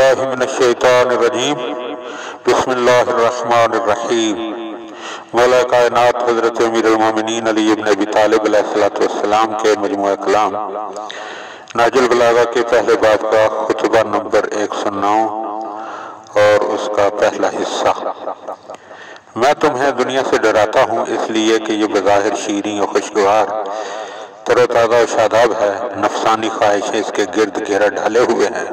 बिल्लाहि मिनश्शैतानिर्रजीम बिस्मिल्लाहिर्रहमानिर्रहीम। मौला कायनात हज़रत अमीरुल मोमिनीन अली इब्न अबी तालिब अलैहिस्सलाम के मजमूआ कलाम नाजुल बलागा के पहले बाब का खुतबा नंबर 109 और उसका पहला हिस्सा। मैं तुम्हें दुनिया से डराता हूँ इसलिए कि ये बज़ाहिर शीरीं और खुशगवार तरोताज़ा और शादाब है, नफसानी ख्वाहिशें इसके गिर्द घेरा डाले हुए हैं।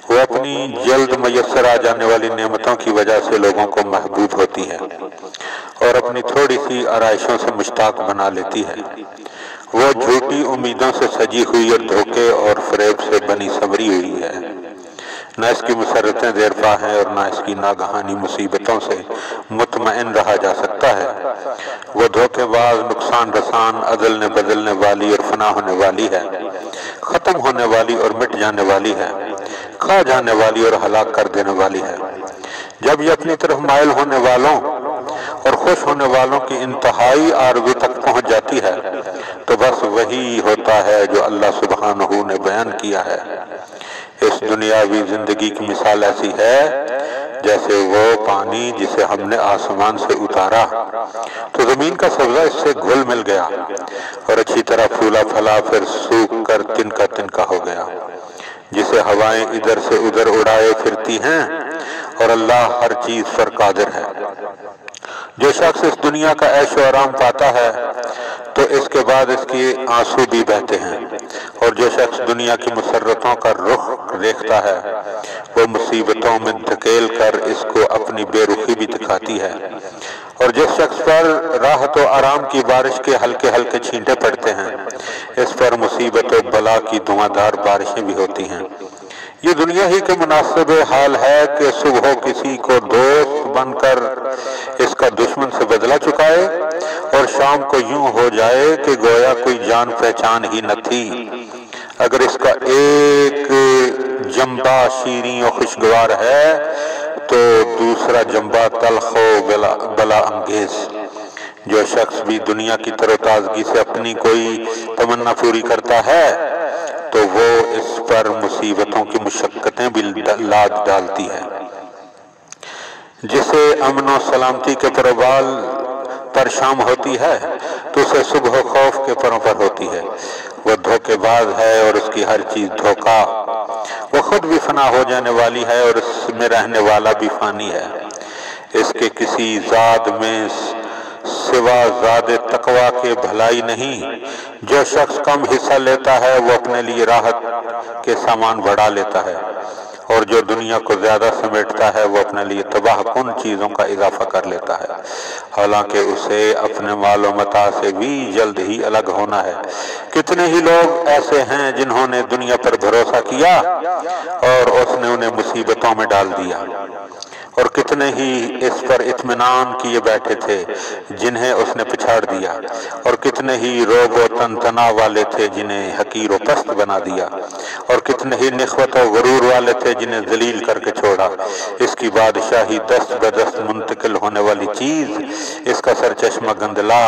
वो अपनी जल्द मयसर आ जाने वाली नेमतों की वजह से लोगों को महबूब होती है और अपनी थोड़ी सी आराइशों से मुश्ताक बना लेती है। वो झूठी उम्मीदों से सजी हुई और धोखे और फरेब से बनी संवरी हुई है। न इसकी मुसरतें देरपा हैं और न इसकी नागहानी मुसीबतों से मुतमईन रहा जा सकता है। वो धोखेबाज, नुकसान रसान, अदलने बदलने वाली और फना होने वाली है, ख़त्म होने वाली और मिट जाने वाली है, खा जाने वाली और हलाक कर देने वाली है। जब ये अपनी तरफ मायल होने वालों और खुश होने वालों की इंतहाई आरज़ू तक पहुंच जाती है तो बस वही होता है जो अल्लाह सुब्हानहू ने बयान किया है। इस दुनियावी जिंदगी की मिसाल ऐसी है जैसे वो पानी जिसे हमने आसमान से उतारा तो जमीन का सब्जा इससे घुल मिल गया और अच्छी तरह फूला फला, फिर सूख कर तिनका हो गया। जिसे हवाएं इधर से उधर उड़ाए फिरती हैं और अल्लाह हर चीज पर कादिर है। जो शख्स इस दुनिया का ऐशो आराम पाता है तो इसके बाद इसके आंसू भी बहते हैं, और जो शख्स दुनिया की मुसर्रतों का रुख देखता है वो मुसीबतों में धकेल कर इसको अपनी बेरुखी भी दिखाती है। और जिस शख्स पर राहत और आराम की बारिश के हल्के हल्के छींटे पड़ते हैं इस पर मुसीबत और बला की धुआंधार बारिशें भी होती हैं। ये दुनिया ही के मुनासिब हाल है कि सुबह किसी को दोस्त बनकर इसका दुश्मन से बदला चुकाए और शाम को यूं हो जाए कि गोया कोई जान पहचान ही न थी। अगर इसका एक जंबा शीरीं और खुशगवार है तो दूसरा जंबा तल्ख बला अंगेज। जो शख्स भी दुनिया की तरोताजगी से अपनी कोई तमन्ना पूरी करता है तो वो इस पर मुसीबतों की मुशक्कतें भी लाद डालती है। जिसे अमन और सलामती के परवाल पर शाम होती है तो उसे सुबह खौफ के परों पर होती है। वो धोखेबाज है और उसकी हर चीज धोखा। वो खुद भी फना हो जाने वाली है और इसमें रहने वाला भी फानी है। इसके किसी जाद में सिवा ज़ादे तकवा के भलाई नहीं। जो शख्स कम हिस्सा लेता है वो अपने लिए राहत के सामान बढ़ा लेता है, और जो दुनिया को ज्यादा समेटता है वो अपने लिए तबाह कुन चीजों का इजाफा कर लेता है, हालांकि उसे अपने मालो मता से भी जल्द ही अलग होना है। कितने ही लोग ऐसे हैं जिन्होंने दुनिया पर भरोसा किया और उसने उन्हें मुसीबतों में डाल दिया, और कितने ही इस पर इत्मीनान किए बैठे थे जिन्हें उसने पिछाड़ दिया, और कितने ही रोब व तनतना वाले थे जिन्हें हकीर व पस्त बना दिया, और कितने ही निख्वत और गुरूर वाले थे जिन्हें जलील करके छोड़ा। इसकी बादशाही दस्त बदस्त मुंतकिल होने वाली चीज, इसका सरचश्मा गंदला,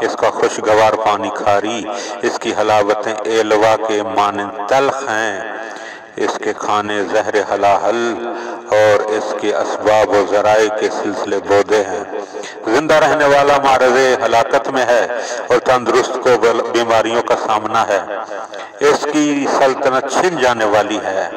इसका खुशगवार पानी खारी, इसकी हलावतें एलवा के मानंद तल्ख हैं, इसके खाने जहर हलाहल और इसके असबाब व ज़राए के सिलसिले बोधे हैं। जिंदा रहने वाला मारज़े हलाकत में है और तंदुरुस्त को बीमारियों का सामना है। इसकी सल्तनत छिन जाने वाली है।